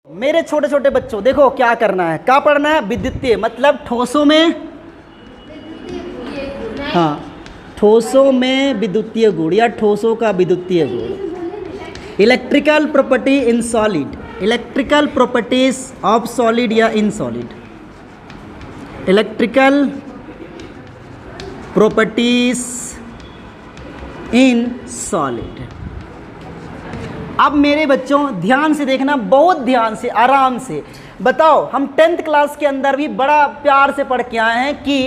मेरे छोटे छोटे बच्चों देखो क्या करना है, क्या पढ़ना है, विद्युतीय मतलब ठोसों में, हाँ ठोसों में विद्युतीय गुण या ठोसों का विद्युतीय गुण। Electrical property in solid, electrical properties of solid या in solid, electrical properties in solid. अब मेरे बच्चों ध्यान से देखना, बहुत ध्यान से, आराम से। बताओ हम 10th क्लास के अंदर भी बड़ा प्यार से पढ़ के आए हैं कि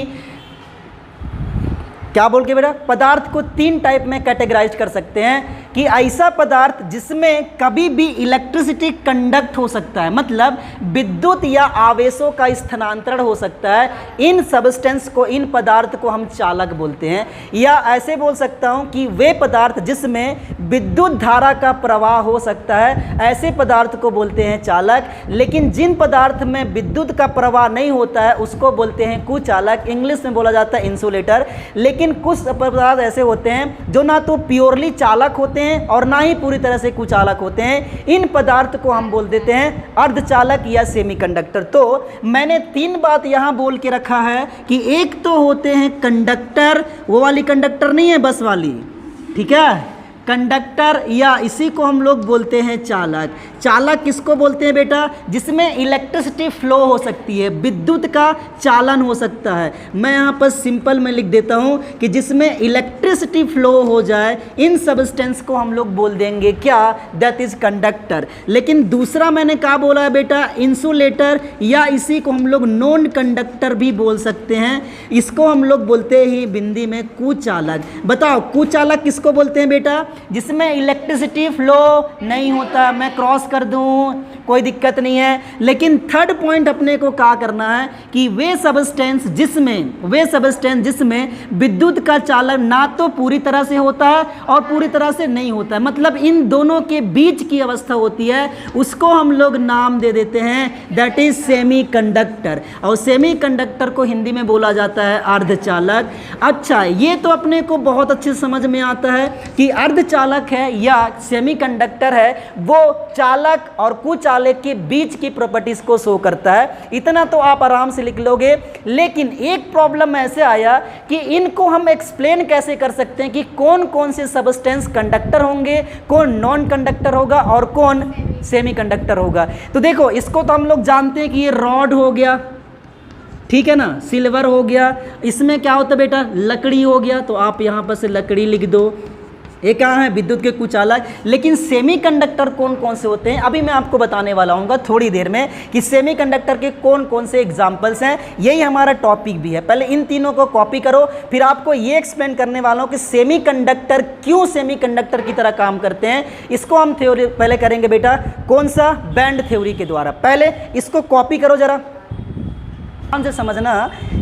क्या बोल के बेटा, पदार्थ को 3 टाइप में कैटेगराइज कर सकते हैं कि ऐसा पदार्थ जिसमें कभी भी इलेक्ट्रिसिटी कंडक्ट हो सकता है, मतलब विद्युत या आवेशों का स्थानांतरण हो सकता है। इन सब्सटेंस को, इन पदार्थ को हम चालक बोलते हैं। या ऐसे बोल सकता हूं कि वे पदार्थ जिसमें विद्युत धारा का प्रवाह हो सकता है, ऐसे पदार्थ को बोलते हैं चालक। लेकिन जिन पदार्थ में विद्युत का प्रवाह नहीं होता है उसको बोलते हैं कुचालक, इंग्लिश में बोला जाता है इंसुलेटर। लेकिन कुछ पदार्थ ऐसे होते हैं जो ना तो प्योरली चालक होते हैं और ना ही पूरी तरह से कुचालक होते हैं। इन पदार्थ को हम बोल देते हैं अर्धचालक या सेमीकंडक्टर। तो मैंने 3 बात यहां बोल के रखा है कि एक तो होते हैं कंडक्टर, वो वाली कंडक्टर नहीं है बस वाली, ठीक है, कंडक्टर, या इसी को हम लोग बोलते हैं चालक। चालक किसको बोलते हैं बेटा, जिसमें इलेक्ट्रिसिटी फ्लो हो सकती है, विद्युत का चालन हो सकता है। मैं यहाँ पर सिंपल में लिख देता हूँ कि जिसमें इलेक्ट्रिसिटी फ्लो हो जाए, इन सब्सटेंस को हम लोग बोल देंगे क्या, दैट इज कंडक्टर। लेकिन दूसरा मैंने क्या बोला है बेटा, इंसुलेटर, या इसी को हम लोग नॉन कंडक्टर भी बोल सकते हैं। इसको हम लोग बोलते ही हिंदी में कुचालक। बताओ कुचालक किसको बोलते हैं बेटा, जिसमें इलेक्ट्रिसिटी फ्लो नहीं होता। मैं क्रॉस कर दूं कोई दिक्कत नहीं है। लेकिन थर्ड पॉइंट अपने को क्या करना है कि वे सब्सटेंस जिसमें विद्युत का चालन ना तो पूरी तरह से होता है और पूरी तरह से नहीं होता है, मतलब इन दोनों के बीच की अवस्था होती है, उसको हम लोग नाम दे देते हैं दैट इज सेमीकंडक्टर। और सेमीकंडक्टर को हिंदी में बोला जाता है अर्धचालक। अच्छा, ये तो अपने को बहुत अच्छे समझ में आता है कि अर्धचालक है या सेमीकंडक्टर है, वो चालक और कुचालक के बीच की प्रॉपर्टीज को शो करता है। इतना तो आप आराम से लिख लोगे। लेकिन एक प्रॉब्लम ऐसे आया कि इनको हम एक्सप्लेन कैसे कर सकते हैं कि कौन कौन से सब्सटेंस कंडक्टर होंगे, कौन नॉन कंडक्टर होगा और कौन सेमीकंडक्टर होगा। तो देखो इसको तो हम लोग जानते हैं कि ये रॉड हो गया, ठीक है ना, सिल्वर हो गया, इसमें क्या होता है बेटा, लकड़ी हो गया, तो आप यहाँ पर से लकड़ी लिख दो। ये क्या है, विद्युत के कुचालक। लेकिन सेमीकंडक्टर कौन कौन से होते हैं अभी मैं आपको बताने वाला हूँ थोड़ी देर में कि सेमीकंडक्टर के कौन कौन से एग्जाम्पल्स हैं। यही हमारा टॉपिक भी है। पहले इन तीनों को कॉपी करो, फिर आपको ये एक्सप्लेन करने वाला हूँ कि सेमीकंडक्टर क्यों सेमीकंडक्टर की तरह काम करते हैं। इसको हम थ्योरी पहले करेंगे बेटा, कौन सा, बैंड थ्योरी के द्वारा। पहले इसको कॉपी करो जरा, ध्यान से समझना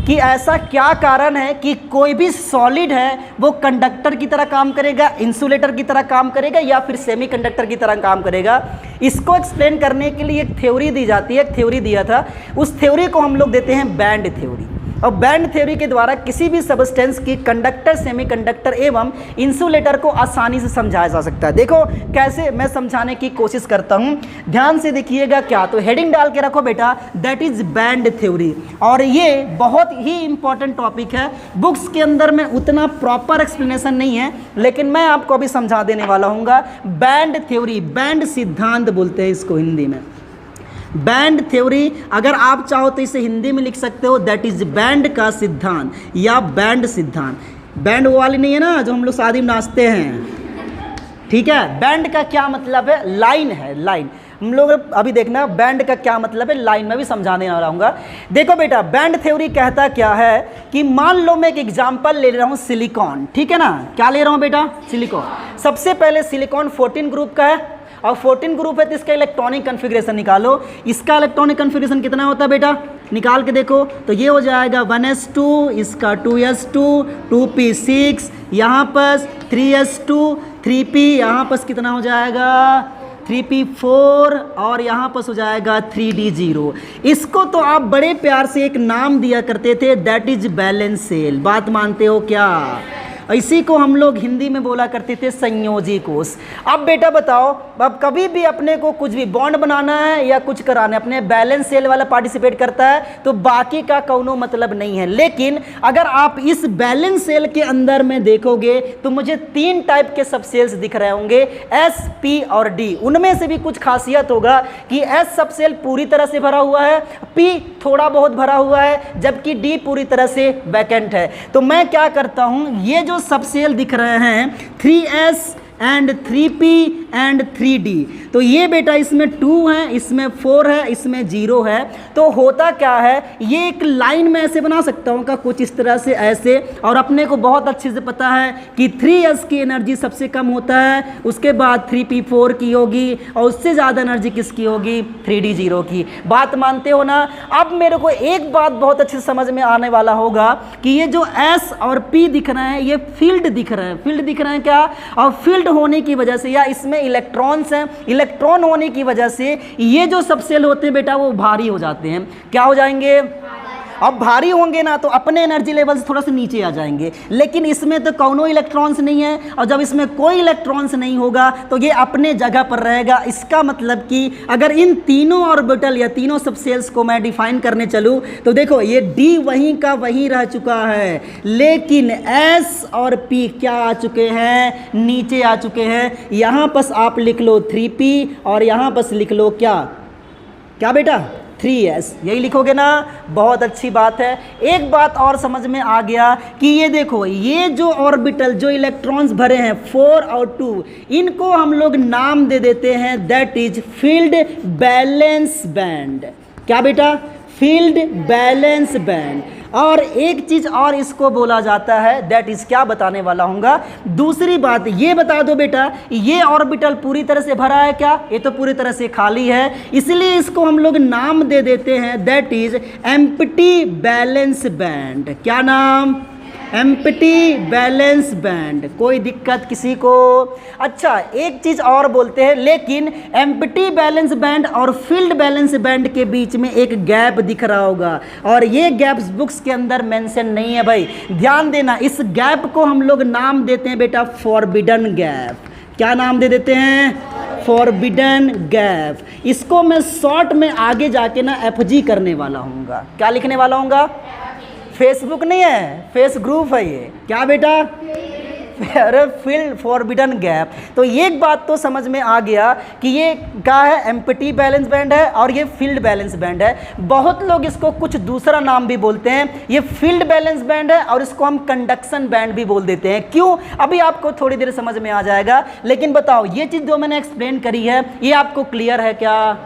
कि ऐसा क्या कारण है कि कोई भी सॉलिड है वो कंडक्टर की तरह काम करेगा, इंसुलेटर की तरह काम करेगा या फिर सेमीकंडक्टर की तरह काम करेगा। इसको एक्सप्लेन करने के लिए एक थ्योरी दी जाती है, एक थ्योरी दिया था, उस थ्योरी को हम लोग देते हैं बैंड थ्योरी। और बैंड थ्योरी के द्वारा किसी भी सब्सटेंस की कंडक्टर, सेमीकंडक्टर एवं इंसुलेटर को आसानी से समझाया जा सकता है। देखो कैसे मैं समझाने की कोशिश करता हूं, ध्यान से देखिएगा। क्या, तो हेडिंग डाल के रखो बेटा, दैट इज बैंड थ्योरी। और ये बहुत ही इंपॉर्टेंट टॉपिक है, बुक्स के अंदर में उतना प्रॉपर एक्सप्लेनेशन नहीं है, लेकिन मैं आपको अभी समझा देने वाला हूँ। बैंड थ्योरी, बैंड सिद्धांत बोलते हैं इसको हिंदी में। बैंड थ्योरी अगर आप चाहो तो इसे हिंदी में लिख सकते हो, दैट इज बैंड का सिद्धांत या बैंड सिद्धांत। बैंड वो वाली नहीं है ना जो हम लोग शादी में नाचते हैं, ठीक है। बैंड का क्या मतलब है, लाइन है, लाइन। हम लोग अभी देखना बैंड का क्या मतलब है, लाइन में भी समझाने वाला हूँ। देखो बेटा, बैंड थ्योरी कहता क्या है कि मान लो मैं एक एग्जांपल ले रहा हूँ सिलिकॉन, ठीक है ना। क्या ले रहा हूँ बेटा, सिलिकॉन। सबसे पहले सिलिकॉन 14 ग्रुप का है और 14 ग्रुप है तो इसका इलेक्ट्रॉनिक कन्फिग्रेशन निकालो। इसका इलेक्ट्रॉनिक कन्फिग्रेशन कितना होता है बेटा, निकाल के देखो तो ये हो जाएगा 1s2, इसका 2s2, 2p6, यहाँ पर 3s2, 3p, यहाँ पर कितना हो जाएगा 3p4 और यहाँ पर हो जाएगा 3d0। इसको तो आप बड़े प्यार से एक नाम दिया करते थे, दैट इज बैलेंस सेल। बात मानते हो क्या? इसी को हम लोग हिंदी में बोला करते थे संयोजी कोष। अब बेटा बताओ, अब कभी भी अपने को कुछ भी बॉन्ड बनाना है या कुछ कराना है, अपने बैलेंस सेल वाला पार्टिसिपेट करता है तो बाकी का कोनो मतलब नहीं है। लेकिन अगर आप इस बैलेंस सेल के अंदर में देखोगे तो मुझे 3 टाइप के सब सेल्स दिख रहे होंगे, एस, पी और डी। उनमें से भी कुछ खासियत होगा कि एस सब सेल पूरी तरह से भरा हुआ है, पी थोड़ा बहुत भरा हुआ है, जबकि डी पूरी तरह से वैकेंट है। तो मैं क्या करता हूं, ये जो सब सेल दिख रहे हैं 3s and 3p and 3d, तो ये बेटा इसमें 2 है, इसमें 4 है, इसमें 0 है। तो होता क्या है, ये एक लाइन में ऐसे बना सकता हूँ का कुछ इस तरह से ऐसे, और अपने को बहुत अच्छे से पता है कि 3s की एनर्जी सबसे कम होता है, उसके बाद 3p 4 की होगी और उससे ज़्यादा एनर्जी किसकी होगी, 3d 0 की। बात मानते हो ना। अब मेरे को एक बात बहुत अच्छे से समझ में आने वाला होगा कि ये जो s और p दिख रहे हैं ये फील्ड दिख रहे हैं, फील्ड दिख रहे हैं क्या, और फील्ड होने की वजह से या इसमें इलेक्ट्रॉन्स हैं, इलेक्ट्रॉन होने की वजह से ये जो सब सेल होते हैं बेटा वो भारी हो जाते हैं। क्या हो जाएंगे, अब भारी होंगे ना तो अपने एनर्जी लेवल से थोड़ा सा नीचे आ जाएंगे। लेकिन इसमें तो कोनो इलेक्ट्रॉन्स नहीं है, और जब इसमें कोई इलेक्ट्रॉन्स नहीं होगा तो ये अपने जगह पर रहेगा। इसका मतलब कि अगर इन तीनों ऑर्बिटल या तीनों सब सेल्स को मैं डिफाइन करने चलूँ तो देखो ये डी वहीं का वहीं रह चुका है, लेकिन एस और पी क्या आ चुके हैं, नीचे आ चुके हैं। यहाँ पर आप लिख लो 3p और यहाँ पर लिख लो क्या क्या बेटा 3s, यही लिखोगे ना, बहुत अच्छी बात है। एक बात और समझ में आ गया कि ये देखो ये जो ऑर्बिटल जो इलेक्ट्रॉन्स भरे हैं 4 और 2, इनको हम लोग नाम दे देते हैं that is field balance band. क्या बेटा, फील्ड बैलेंस बैंड। और एक चीज और इसको बोला जाता है दैट इज, क्या बताने वाला हूँगा, दूसरी बात ये बता दो बेटा, ये ऑर्बिटल पूरी तरह से भरा है क्या, ये तो पूरी तरह से खाली है, इसलिए इसको हम लोग नाम दे देते हैं that is empty balance band. क्या नाम, एम्प्टी बैलेंस बैंड। कोई दिक्कत किसी को? अच्छा एक चीज़ और बोलते हैं, लेकिन एम्प्टी बैलेंस बैंड और फील्ड बैलेंस बैंड के बीच में एक गैप दिख रहा होगा, और ये गैप्स बुक्स के अंदर मेंशन नहीं है भाई, ध्यान देना। इस गैप को हम लोग नाम देते हैं बेटा फॉरबिडन गैप। क्या नाम दे देते हैं, फॉरबिडन गैप। इसको मैं शॉर्ट में आगे जाके ना FG करने वाला हूँगा। क्या लिखने वाला हूँगा, फेसबुक नहीं है, फेस ग्रुप है ये। क्या बेटा, अरे फील्ड फॉरबिडन गैप। तो एक बात तो समझ में आ गया कि ये क्या है, एम्प्टी बैलेंस बैंड है और ये फील्ड बैलेंस बैंड है। बहुत लोग इसको कुछ दूसरा नाम भी बोलते हैं, ये फील्ड बैलेंस बैंड है और इसको हम कंडक्शन बैंड भी बोल देते हैं। क्यों, अभी आपको थोड़ी देर समझ में आ जाएगा। लेकिन बताओ ये चीज़ जो मैंने एक्सप्लेन करी है ये आपको क्लियर है क्या?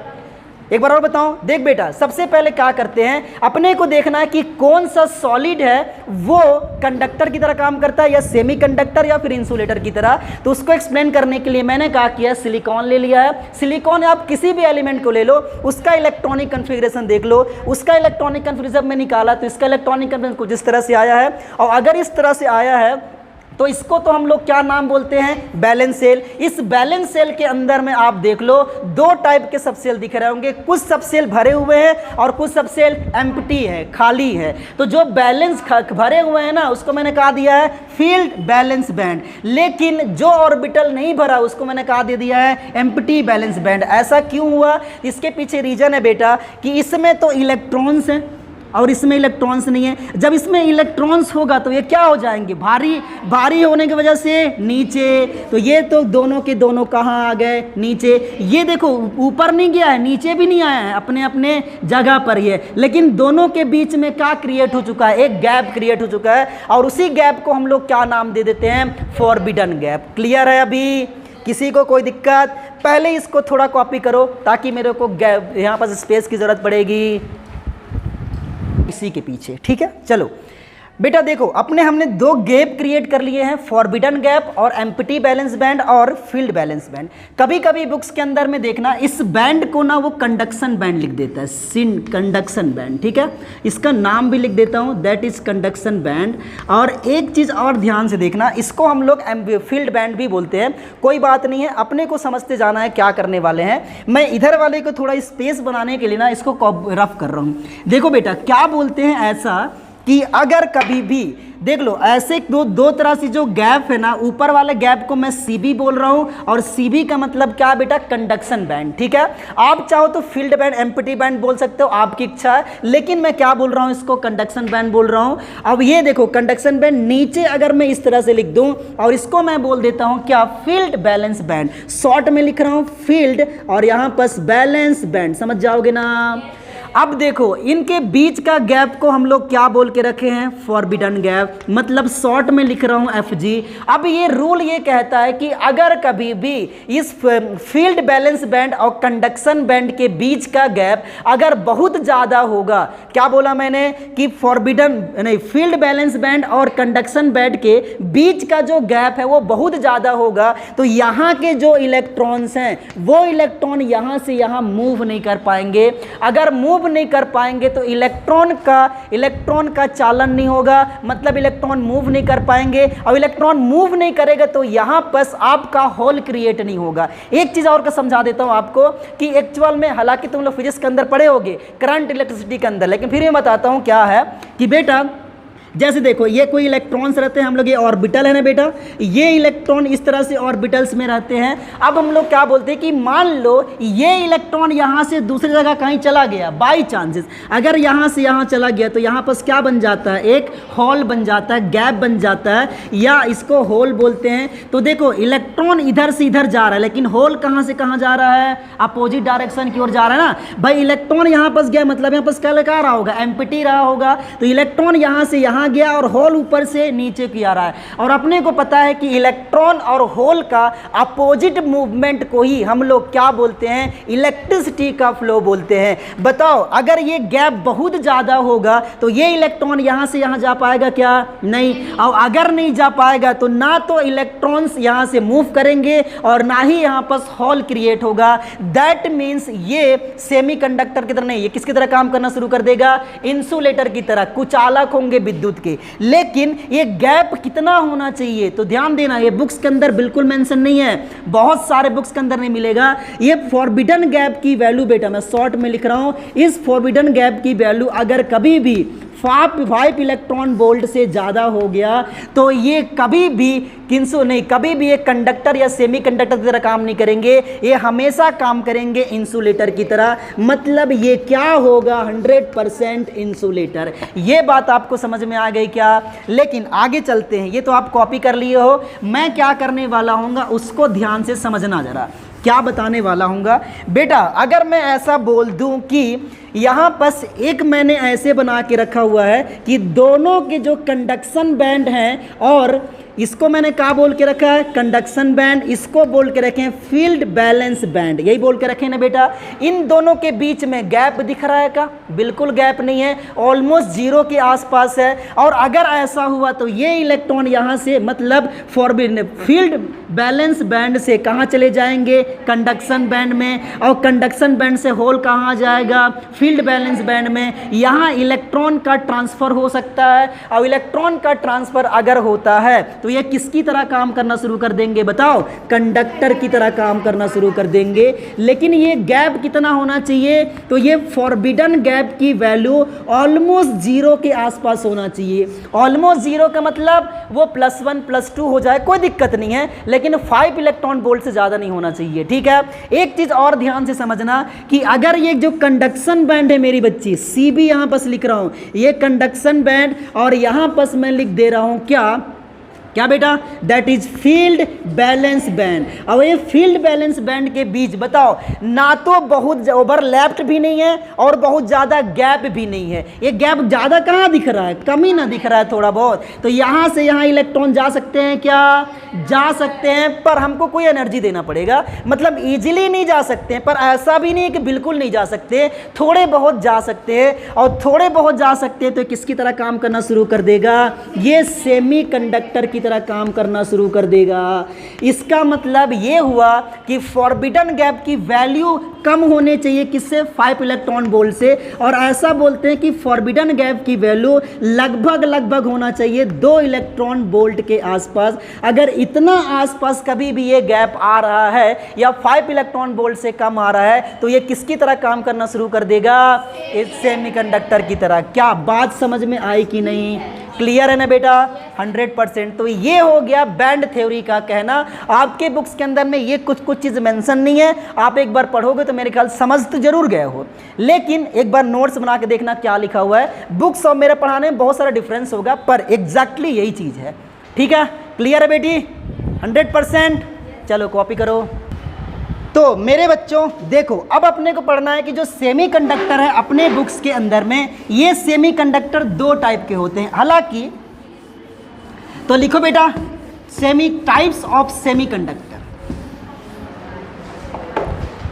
एक बार और बताओ। देख बेटा, सबसे पहले क्या करते हैं, अपने को देखना है कि कौन सा सॉलिड है वो कंडक्टर की तरह काम करता है या सेमी कंडक्टर या फिर इंसुलेटर की तरह। तो उसको एक्सप्लेन करने के लिए मैंने कहा किया सिलिकॉन ले लिया है। सिलिकॉन आप किसी भी एलिमेंट को ले लो, उसका इलेक्ट्रॉनिक कन्फिग्रेशन देख लो, उसका इलेक्ट्रॉनिक कन्फिग्रेशन में निकाला तो इसका इलेक्ट्रॉनिक कन्फिग्रेशन कुछ इस तरह से आया है। और अगर इस तरह से आया है तो इसको तो हम लोग क्या नाम बोलते हैं, बैलेंस सेल। इस बैलेंस सेल के अंदर में आप देख लो 2 टाइप के सब सेल दिख रहे होंगे, कुछ सब सेल भरे हुए हैं और कुछ सब सेल एम्प्टी है, खाली है। तो जो बैलेंस भरे हुए हैं ना उसको मैंने कहा दिया है फील्ड बैलेंस बैंड, लेकिन जो ऑर्बिटल नहीं भरा उसको मैंने कहा दे दिया है एम्प्टी बैलेंस बैंड। ऐसा क्यों हुआ, इसके पीछे रीजन है बेटा कि इसमें तो इलेक्ट्रॉन्स हैं और इसमें इलेक्ट्रॉन्स नहीं है। जब इसमें इलेक्ट्रॉन्स होगा तो ये क्या हो जाएंगे, भारी। भारी होने की वजह से नीचे, तो ये तो दोनों के दोनों कहाँ आ गए, नीचे। ये देखो ऊपर नहीं गया है, नीचे भी नहीं आया है, अपने अपने जगह पर ही है। लेकिन दोनों के बीच में क्या क्रिएट हो चुका है, एक गैप क्रिएट हो चुका है, और उसी गैप को हम लोग क्या नाम दे देते हैं, फॉरबिडन गैप। क्लियर है अभी? किसी को कोई दिक्कत? पहले इसको थोड़ा कॉपी करो ताकि मेरे को गैप यहाँ पर स्पेस की ज़रूरत पड़ेगी इसी के पीछे। ठीक है, चलो बेटा देखो, हमने 2 गैप क्रिएट कर लिए हैं, फॉरबिडन गैप और एम्प्टी बैलेंस बैंड और फील्ड बैलेंस बैंड। कभी कभी बुक्स के अंदर में देखना इस बैंड को ना वो कंडक्शन बैंड लिख देता है, सिन कंडक्शन बैंड। ठीक है, इसका नाम भी लिख देता हूँ दैट इज कंडक्शन बैंड। और एक चीज़ और ध्यान से देखना, इसको हम लोग फील्ड बैंड भी बोलते हैं। कोई बात नहीं है, अपने को समझते जाना है क्या करने वाले हैं। मैं इधर वाले को थोड़ा स्पेस बनाने के लिए ना इसको रफ कर रहा हूँ। देखो बेटा क्या बोलते हैं, ऐसा कि अगर कभी भी देख लो ऐसे दो तरह से जो गैप है ना, ऊपर वाले गैप को मैं सीबी बोल रहा हूं, और सीबी का मतलब क्या है बेटा, कंडक्शन बैंड। ठीक है, आप चाहो तो फील्ड बैंड, एम्प्टी बैंड बोल सकते हो, आपकी इच्छा है, लेकिन मैं क्या बोल रहा हूं, इसको कंडक्शन बैंड बोल रहा हूं। अब ये देखो कंडक्शन बैंड नीचे अगर मैं इस तरह से लिख दूं और इसको मैं बोल देता हूं क्या, फील्ड बैलेंस बैंड। शॉर्ट में लिख रहा हूं फील्ड और यहां पर बैलेंस बैंड, समझ जाओगे ना। अब देखो इनके बीच का गैप को हम लोग क्या बोल के रखे हैं, फॉरबिडन गैप, मतलब शॉर्ट में लिख रहा हूं एफजी। अब ये रूल ये कहता है कि अगर कभी भी इस फील्ड बैलेंस बैंड और कंडक्शन बैंड के बीच का गैप अगर बहुत ज़्यादा होगा, क्या बोला मैंने कि फॉरबिडन नहीं, फील्ड बैलेंस बैंड और कंडक्शन बैंड के बीच का जो गैप है वो बहुत ज़्यादा होगा, तो यहाँ के जो इलेक्ट्रॉन्स हैं वो इलेक्ट्रॉन यहाँ से यहाँ मूव नहीं कर पाएंगे। अगर मूव नहीं कर पाएंगे तो इलेक्ट्रॉन का चालन नहीं होगा, मतलब इलेक्ट्रॉन मूव नहीं कर पाएंगे, और इलेक्ट्रॉन मूव नहीं करेगा तो यहां पर आपका होल क्रिएट नहीं होगा। एक चीज और का समझा देता हूं आपको कि एक्चुअल में, हालांकि तुम लोग फिजिक्स के अंदर पढ़े होगे करंट इलेक्ट्रिसिटी के अंदर, लेकिन फिर मैं बताता हूं क्या है कि बेटा जैसे देखो ये कोई इलेक्ट्रॉन्स रहते हैं हम लोग, ये ऑर्बिटल है ना बेटा, ये इलेक्ट्रॉन इस तरह से ऑर्बिटल्स में रहते हैं। अब हम लोग क्या बोलते हैं कि मान लो ये इलेक्ट्रॉन यहाँ से दूसरी जगह कहीं चला गया, बाई चांसेस अगर यहाँ से यहाँ चला गया तो यहाँ पर क्या बन जाता है, एक होल बन जाता है, गैप बन जाता है, या इसको होल बोलते हैं। तो देखो इलेक्ट्रॉन इधर से इधर जा रहा है, लेकिन होल कहाँ से कहाँ जा रहा है, अपोजिट डायरेक्शन की ओर जा रहा है ना भाई। इलेक्ट्रॉन यहाँ पर गया मतलब यहाँ पर क्या लगा रहा होगा, एम्प्टी रहा होगा, तो इलेक्ट्रॉन यहाँ से यहाँ गया और होल ऊपर से नीचे की आ रहा है। और अपने को पता है कि इलेक्ट्रॉन और होल का अपोजिट मूवमेंट को ही हम लोग क्या बोलते हैं, इलेक्ट्रिसिटी का फ्लो बोलते हैं। बताओ अगर ये गैप बहुत ज्यादा होगा तो ये इलेक्ट्रॉन यहां से यहां जा पाएगा क्या, नहीं। और अगर नहीं जा पाएगा तो ना तो इलेक्ट्रॉन्स यहां से मूव करेंगे और ना ही यहां पर होल क्रिएट होगा। दैट मीन्स ये सेमीकंडक्टर की तरह नहीं, ये किसकी तरह काम करना शुरू कर देगा, इंसुलेटर की तरह, कुचालक होंगे विद्युत के। लेकिन ये गैप कितना होना चाहिए, तो ध्यान देना ये बुक्स के अंदर बिल्कुल मेंशन नहीं है, बहुत सारे बुक्स के अंदर नहीं मिलेगा। ये फॉरबिडन गैप की वैल्यू बेटा मैं शॉर्ट में लिख रहा हूं, इस फॉरबिडन गैप की वैल्यू अगर कभी भी 5 इलेक्ट्रॉन वोल्ट से ज़्यादा हो गया तो ये कभी भी कभी भी एक कंडक्टर या सेमीकंडक्टर की तरह काम नहीं करेंगे, ये हमेशा काम करेंगे इंसुलेटर की तरह। मतलब ये क्या होगा, 100% इंसुलेटर। ये बात आपको समझ में आ गई क्या। लेकिन आगे चलते हैं, ये तो आप कॉपी कर लिए हो, मैं क्या करने वाला हूँगा उसको ध्यान से समझना जरा, क्या बताने वाला हूँगा बेटा। अगर मैं ऐसा बोल दूं कि यहाँ बस एक मैंने ऐसे बना के रखा हुआ है कि दोनों के जो कंडक्शन बैंड हैं, और इसको मैंने क्या बोल के रखा है, कंडक्शन बैंड, इसको बोल के रखे हैं फील्ड बैलेंस बैंड, यही बोल के रखे ना बेटा। इन दोनों के बीच में गैप दिख रहा है क्या, बिल्कुल गैप नहीं है, ऑलमोस्ट जीरो के आसपास है। और अगर ऐसा हुआ तो ये इलेक्ट्रॉन यहाँ से मतलब फील्ड बैलेंस बैंड से कहाँ चले जाएंगे, कंडक्शन बैंड में, और कंडक्शन बैंड से होल कहाँ जाएगा, फील्ड बैलेंस बैंड में। यहाँ इलेक्ट्रॉन का ट्रांसफर हो सकता है, और इलेक्ट्रॉन का ट्रांसफर अगर होता है तो ये किसकी तरह काम करना शुरू कर देंगे, बताओ, कंडक्टर की तरह काम करना शुरू कर देंगे। लेकिन ये गैप कितना होना चाहिए, तो ये फॉरबिडन गैप की वैल्यू ऑलमोस्ट जीरो के आसपास होना चाहिए। ऑलमोस्ट जीरो का मतलब वो +1 +2 हो जाए, कोई दिक्कत नहीं है, लेकिन 5 इलेक्ट्रॉन वोल्ट से ज़्यादा नहीं होना चाहिए। ठीक है, एक चीज़ और ध्यान से समझना कि अगर ये जो कंडक्शन बैंड है मेरी बच्ची, सी भी यहाँ पर लिख रहा हूँ, ये कंडक्शन बैंड, और यहाँ पर मैं लिख दे रहा हूँ क्या बेटा, that is field balance band. अब ये फील्ड बैलेंस बैंड के बीच बताओ ना तो बहुत ओवरलैप्ड भी नहीं है और बहुत ज़्यादा गैप भी नहीं है। ये गैप ज़्यादा कहाँ दिख रहा है, कमी ना दिख रहा है थोड़ा बहुत, तो यहाँ से यहाँ इलेक्ट्रॉन जा सकते हैं क्या, जा सकते हैं, पर हमको कोई एनर्जी देना पड़ेगा। मतलब इजीली नहीं जा सकते हैं, पर ऐसा भी नहीं है कि बिल्कुल नहीं जा सकते, थोड़े बहुत जा सकते हैं। और थोड़े बहुत जा सकते हैं तो किसकी तरह काम करना शुरू कर देगा, ये सेमीकंडक्टर की तरह काम करना शुरू कर देगा। इसका मतलब ये हुआ कि फॉरबिडन गैप की वैल्यू कम होने चाहिए किससे, 5 इलेक्ट्रॉन वोल्ट से, और ऐसा बोलते हैं कि फॉरबिडन गैप की वैल्यू लगभग होना चाहिए 2 इलेक्ट्रॉन वोल्ट के आसपास। अगर इतना आसपास कभी भी ये गैप आ रहा है या 5 इलेक्ट्रॉन वोल्ट से कम आ रहा है तो ये किसकी तरह काम करना शुरू कर देगा, इस सेमीकंडक्टर की तरह। क्या बात समझ में आई कि नहीं? क्लियर है ना बेटा? 100%। तो ये हो गया बैंड थ्योरी का कहना। आपके बुक्स के अंदर में ये कुछ चीज़ मेंशन नहीं है, आप एक बार पढ़ोगे तो मेरे ख्याल समझ तो जरूर गए हो, लेकिन एक बार नोट्स बना के देखना क्या लिखा हुआ है। बुक्स और मेरे पढ़ाने में बहुत सारा डिफरेंस होगा, पर एग्जैक्टली यही चीज़ है। ठीक है, क्लियर है बेटी? 100%। चलो कॉपी करो। तो मेरे बच्चों देखो, अब अपने को पढ़ना है कि जो सेमीकंडक्टर है अपने बुक्स के अंदर में, ये सेमीकंडक्टर 2 टाइप के होते हैं। हालांकि तो लिखो बेटा, टाइप्स ऑफ सेमीकंडक्टर।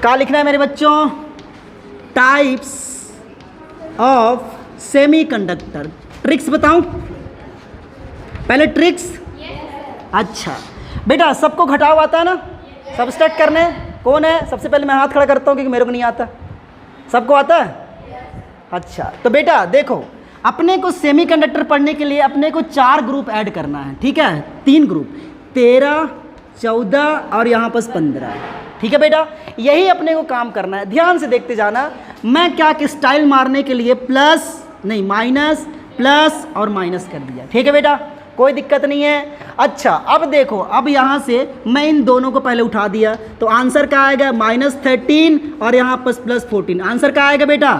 क्या लिखना है मेरे बच्चों? Types of semiconductor. ट्रिक्स बताऊं पहले? ट्रिक्स अच्छा बेटा, सबको घटाव आता है ना सब्सट्रैक्ट करने? कौन है? सबसे पहले मैं हाथ खड़ा करता हूँ क्योंकि मेरे को नहीं आता। सबको आता है? अच्छा, तो बेटा देखो, अपने को सेमीकंडक्टर पढ़ने के लिए अपने को 4 ग्रुप ऐड करना है। ठीक है, 3 ग्रुप, 13, 14 और यहाँ पर 15। ठीक है बेटा, यही अपने को काम करना है। ध्यान से देखते जाना। मैं क्या कि स्टाइल मारने के लिए प्लस नहीं माइनस, प्लस और माइनस कर दिया। ठीक है बेटा, कोई दिक्कत नहीं है। अच्छा, अब देखो, अब यहाँ से मैं इन दोनों को पहले उठा दिया तो आंसर क्या आएगा? -13 और यहाँ पर +14। आंसर क्या आएगा बेटा?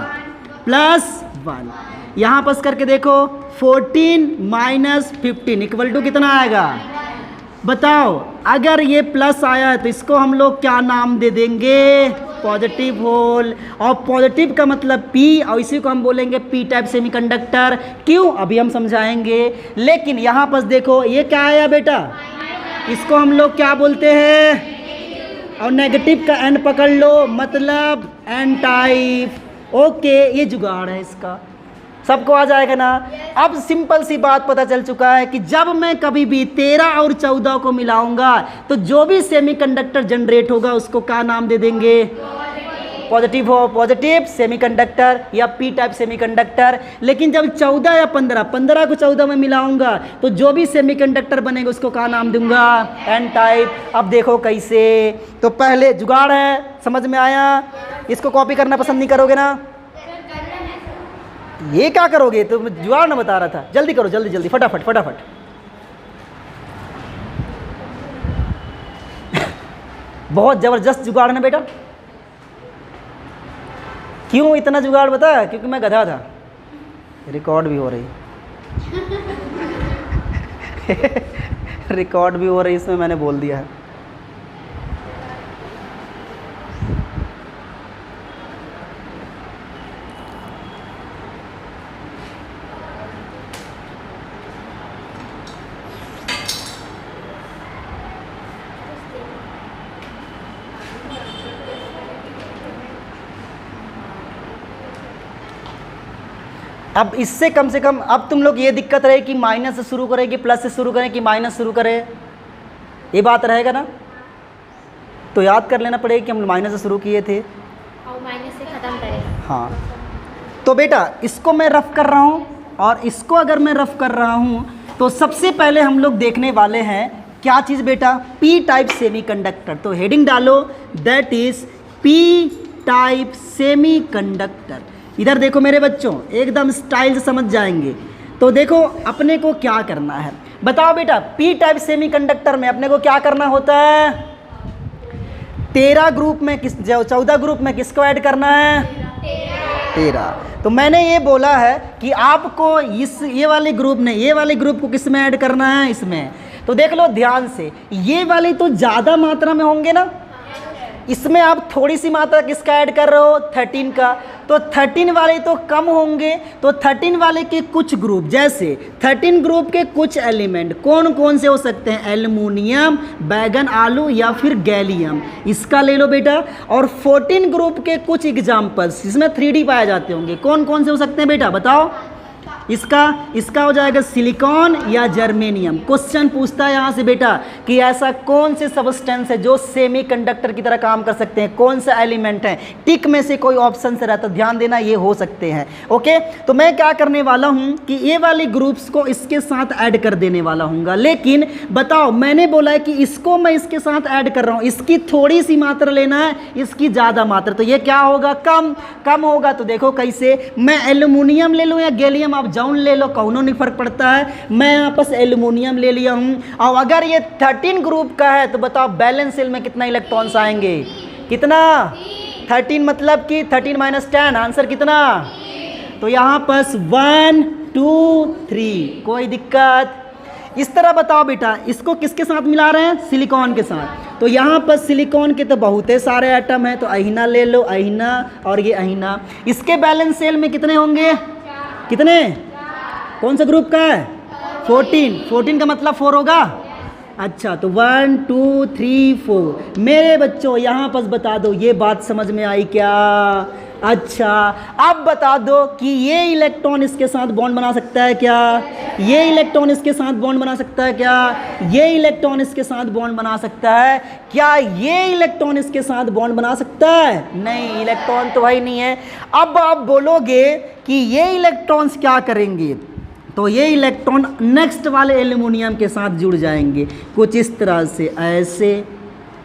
+1। यहाँ पर करके देखो, 14 - 15 = कितना आएगा? बताओ। अगर ये प्लस आया है तो इसको हम लोग क्या नाम दे देंगे? Positive whole. और पॉजिटिव का मतलब P, और इसी को हम बोलेंगे P टाइप सेमीकंडक्टर। क्यों? अभी हम समझाएंगे। लेकिन यहाँ पर देखो, ये क्या आया बेटा? इसको हम लोग क्या बोलते हैं? और नेगेटिव का N पकड़ लो, मतलब N टाइप। ओके, ये जुगाड़ है इसका। सबको आ जाएगा ना? अब सिंपल सी बात पता चल चुका है कि जब मैं कभी भी 13 और 14 को मिलाऊंगा तो जो भी सेमीकंडक्टर जनरेट होगा उसको क्या नाम दे देंगे? पॉजिटिव हो, पॉजिटिव सेमीकंडक्टर या P टाइप सेमीकंडक्टर। लेकिन जब 14 या 15 को 14 में मिलाऊंगा तो जो भी सेमीकंडक्टर बनेगा उसको क्या नाम दूंगा? N type. अब देखो कैसे। तो पहले जुगाड़ है, समझ में आया? इसको कॉपी करना पसंद नहीं करोगे ना? ये क्या करोगे? तो जुगाड़ ना बता रहा था। जल्दी करो, जल्दी जल्दी, फटाफट फटाफट। बहुत जबरदस्त जुगाड़ है ना बेटा। क्यों इतना जुगाड़ बता? क्योंकि मैं गधा था। रिकॉर्ड भी हो रही रिकॉर्ड भी हो रही, इसमें मैंने बोल दिया है। अब इससे कम से कम अब तुम लोग ये दिक्कत रहे कि माइनस से शुरू करें कि प्लस से शुरू करें कि माइनस शुरू करें, ये बात रहेगा ना? तो याद कर लेना पड़ेगा कि हम माइनस से शुरू किए थे और माइनस से ख़त्म करें। हाँ, तो बेटा इसको मैं रफ कर रहा हूँ और इसको अगर मैं रफ कर रहा हूँ तो सबसे पहले हम लोग देखने वाले हैं क्या चीज़ बेटा? P type semiconductor. तो हेडिंग डालो, that is P type semiconductor. इधर देखो मेरे बच्चों, एकदम स्टाइल से समझ जाएंगे। तो देखो अपने को क्या करना है, बताओ बेटा। P टाइप सेमीकंडक्टर में अपने को क्या करना होता है? 13 ग्रुप में 14 ग्रुप में किसको ऐड करना है? 13। तो मैंने ये बोला है कि आपको ये वाले ग्रुप ने ये वाले ग्रुप को किस में ऐड करना है? इसमें। तो देख लो ध्यान से, ये वाले तो ज़्यादा मात्रा में होंगे ना, इसमें आप थोड़ी सी मात्रा किसका ऐड कर रहे हो? 13 का। तो 13 वाले तो कम होंगे, तो 13 वाले के कुछ ग्रुप, जैसे 13 ग्रुप के कुछ एलिमेंट कौन कौन से हो सकते हैं? एल्युमिनियम, बैगन आलू या फिर गैलियम, इसका ले लो बेटा। और 14 ग्रुप के कुछ एग्जाम्पल्स जिसमें 3D पाए जाते होंगे, कौन कौन से हो सकते हैं बेटा? बताओ। इसका हो जाएगा सिलिकॉन या जर्मेनियम। क्वेश्चन पूछता है यहाँ से बेटा कि ऐसा कौन से सबस्टेंस है जो सेमीकंडक्टर की तरह काम कर सकते हैं, कौन सा एलिमेंट है, टिक में से कोई ऑप्शन से रहता, ध्यान देना ये हो सकते हैं। ओके, तो मैं क्या करने वाला हूँ कि ये वाली ग्रुप्स को इसके साथ ऐड कर देने वाला हूँ। लेकिन बताओ, मैंने बोला है कि इसको मैं इसके साथ ऐड कर रहा हूँ, इसकी थोड़ी सी मात्रा लेना है, इसकी ज़्यादा मात्रा, तो ये क्या होगा, कम होगा। तो देखो कैसे, मैं एल्यूमिनियम ले लूँ या गैलियम, आप जौन ले लो, कौनो नहीं फर्क पड़ता है। मैं यहाँ पर एल्यूमिनियम ले लिया हूँ। और अगर ये 13 ग्रुप का है तो बताओ बैलेंस शेल में कितना इलेक्ट्रॉन्स आएंगे, कितना, 13 मतलब कि 13 - 10, आंसर कितना, तो यहाँ पर 1 2 3, कोई दिक्कत। इस तरह बताओ बेटा, इसको किसके साथ मिला रहे हैं, सिलिकॉन के साथ। तो यहाँ पर सिलिकॉन के तो बहुत सारे एटम हैं, तो अहिना ले लो, अहिना और ये अहिना। इसके बैलेंस शेल में कितने होंगे, कितने, कौन सा ग्रुप का है, 14 का मतलब 4 होगा। अच्छा, तो 1 2 3 4। मेरे बच्चों यहाँ पर बता दो, ये बात समझ में आई क्या। अच्छा, अब बता दो कि ये इलेक्ट्रॉन इसके साथ बॉन्ड बना सकता है क्या, ये इलेक्ट्रॉन इसके साथ बॉन्ड बना सकता है क्या, ये इलेक्ट्रॉन इसके साथ बॉन्ड बना सकता है क्या, ये इलेक्ट्रॉन इसके साथ बॉन्ड बना सकता है, नहीं, इलेक्ट्रॉन तो भाई नहीं है। अब आप बोलोगे कि ये इलेक्ट्रॉन्स क्या करेंगे, तो ये इलेक्ट्रॉन नेक्स्ट वाले एल्यूमिनियम के साथ जुड़ जाएंगे कुछ इस तरह से, ऐसे,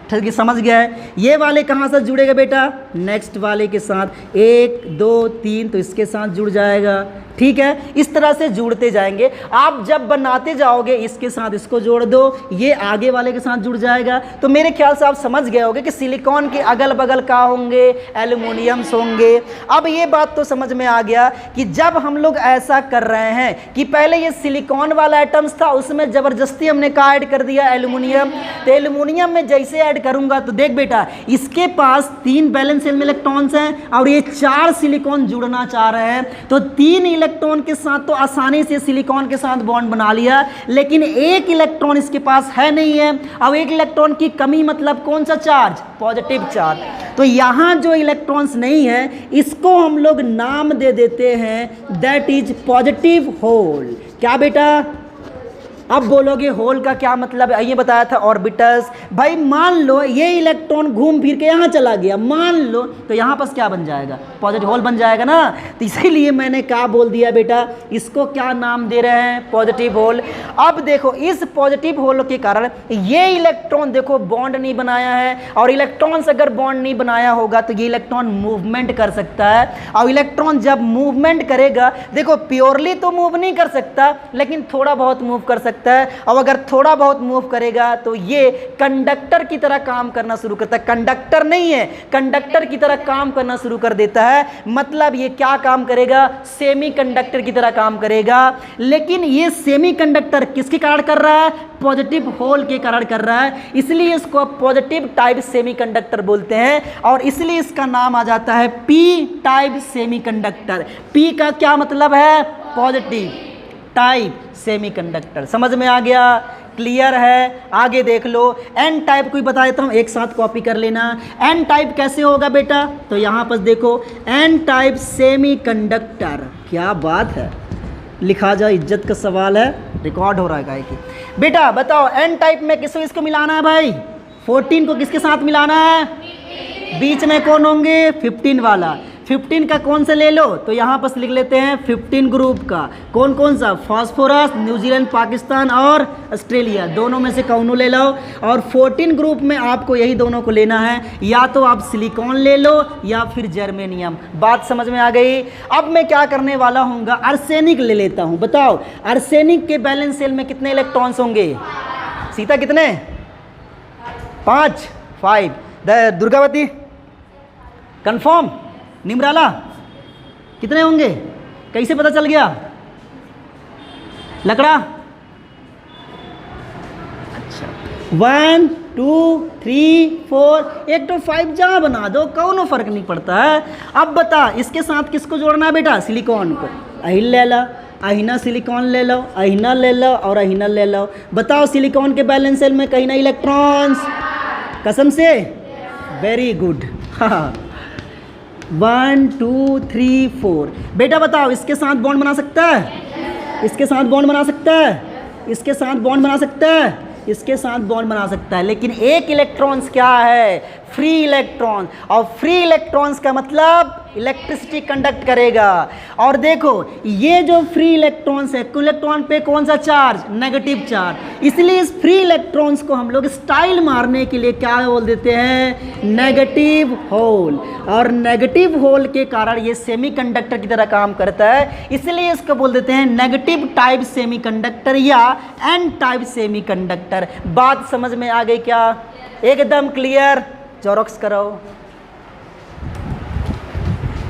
ठीक है, समझ गया है। ये वाले कहाँ से जुड़ेगा बेटा, नेक्स्ट वाले के साथ, 1 2 3, तो इसके साथ जुड़ जाएगा, ठीक है। इस तरह से जुड़ते जाएंगे। आप जब बनाते जाओगे, इसके साथ इसको जोड़ दो, ये आगे वाले के साथ जुड़ जाएगा। तो मेरे ख्याल से आप समझ गए होंगे कि सिलिकॉन के अगल बगल क्या होंगे, एल्यूमिनियम्स होंगे। अब ये बात तो समझ में आ गया कि जब हम लोग ऐसा कर रहे हैं कि पहले ये सिलिकॉन वाला एटम्स था, उसमें ज़बरदस्ती हमने क्या ऐड कर दिया, एल्यूमिनियम। तो एल्यूमिनियम में जैसे ऐड करूंगा तो देख बेटा, इसके पास 3 बैलेंस शेल में इलेक्ट्रॉन्स हैं और ये 4 सिलिकॉन जुड़ना चाह रहे हैं। तो 3 इलेक्ट्रॉन के साथ तो आसानी से सिलिकॉन के साथ बॉन्ड बना लिया, लेकिन एक इलेक्ट्रॉन इसके पास है नहीं है। अब एक इलेक्ट्रॉन की कमी मतलब कौन सा चार्ज, पॉजिटिव चार्ज। तो यहाँ जो इलेक्ट्रॉन्स नहीं है, इसको हम लोग नाम दे देते हैं, दैट इज पॉजिटिव होल। क्या बेटा, अब बोलोगे होल का क्या मतलब है, ये बताया था ऑर्बिटल्स। भाई मान लो ये इलेक्ट्रॉन घूम फिर के यहाँ चला गया, मान लो, तो यहाँ पर क्या बन जाएगा, पॉजिटिव होल बन जाएगा ना। तो इसीलिए मैंने क्या बोल दिया बेटा, इसको क्या नाम दे रहे हैं, पॉजिटिव होल। अब देखो, इस पॉजिटिव होल के कारण ये इलेक्ट्रॉन देखो बॉन्ड नहीं बनाया है, और इलेक्ट्रॉन से अगर बॉन्ड नहीं बनाया होगा तो ये इलेक्ट्रॉन मूवमेंट कर सकता है। और इलेक्ट्रॉन जब मूवमेंट करेगा, देखो प्योरली तो मूव नहीं कर सकता, लेकिन थोड़ा बहुत मूव कर सकता है। और अगर थोड़ा बहुत मूव करेगा तो ये कंडक्टर की तरह काम करना शुरू करता है। कंडक्टर नहीं है, कंडक्टर की तरह काम करना शुरू कर देता है। मतलब ये क्या काम करेगा, सेमीकंडक्टर की तरह काम करेगा। लेकिन ये सेमीकंडक्टर किसके कारण कर रहा है, पॉजिटिव होल के कारण कर रहा है। इसलिए इसको पॉजिटिव टाइप सेमीकंडक्टर बोलते हैं, और इसलिए इसका नाम आ जाता है पी टाइप सेमीकंडक्टर। पी का क्या मतलब है, पॉजिटिव टाइप सेमीकंडक्टर। समझ में आ गया, क्लियर है। आगे देख लो, एन टाइप को बता देता हूँ, एक साथ कॉपी कर लेना। एन टाइप कैसे होगा बेटा, तो यहाँ पर देखो, एन टाइप सेमीकंडक्टर, क्या बात है, लिखा जाए, इज्जत का सवाल है, रिकॉर्ड हो रहा है गाय की। बेटा बताओ, एन टाइप में किसको मिलाना है भाई, 14 को किसके साथ मिलाना है, बीच में कौन होंगे, 15 वाला। 15 का कौन सा ले लो, तो यहाँ पर लिख लेते हैं 15 ग्रुप का, कौन कौन सा, फास्फोरस, न्यूजीलैंड, पाकिस्तान और ऑस्ट्रेलिया, दोनों में से कौनों ले लो। और 14 ग्रुप में आपको यही दोनों को लेना है, या तो आप सिलिकॉन ले लो या फिर जर्मेनियम। बात समझ में आ गई। अब मैं क्या करने वाला हूँ, आर्सेनिक ले लेता हूँ। बताओ आर्सेनिक के बैलेंस शेल में कितने इलेक्ट्रॉन्स होंगे, सीता कितने, 5 दुर्गावती कंफर्म, निमराला कितने होंगे, कैसे पता चल गया, लकड़ा, अच्छा 1 2 3 4, एक तो 5 जहाँ बना दो, कौनो फर्क नहीं पड़ता है। अब बता, इसके साथ किसको जोड़ना है बेटा, सिलिकॉन को। अहिन ले ला, अहिना सिलिकॉन ले लो, अहिना ले लो और अहिना ले लो। बताओ सिलिकॉन के बैलेंस शेल में कहीं ना इलेक्ट्रॉन्स, कसम से, वेरी गुड। हाँ 1 2 3 4। बेटा बताओ, इसके साथ बॉन्ड बना सकता है, इसके साथ बॉन्ड बना सकता है, इसके साथ बॉन्ड बना सकता है, इसके साथ बॉन्ड बना सकता है, लेकिन एक इलेक्ट्रॉन्स क्या है? Free electron. और फ्री इलेक्ट्रॉन्स का मतलब इलेक्ट्रिसिटी कंडक्ट करेगा। और देखो ये जो फ्री इलेक्ट्रॉन्स है, इलेक्ट्रॉन पे कौन सा चार्ज? Negative charge. इसलिए इस फ्री इलेक्ट्रॉन्स को हम लोग स्टाइल मारने के लिए क्या बोल देते हैं? Negative hole. और नेगेटिव होल के कारण ये सेमीकंडक्टर की तरह काम करता है, इसलिए इसको बोल देते हैं नेगेटिव टाइप सेमीकंडक्टर या एन टाइप सेमीकंडक्टर। बात समझ में आ गई क्या? एकदम क्लियर? जोरॉक्स कराओ।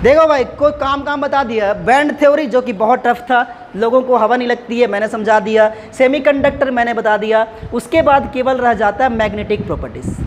देखो भाई, कोई काम बता दिया। बैंड थ्योरी जो कि बहुत टफ था, लोगों को हवा नहीं लगती है, मैंने समझा दिया। सेमीकंडक्टर मैंने बता दिया। उसके बाद केवल रह जाता है मैग्नेटिक प्रॉपर्टीज।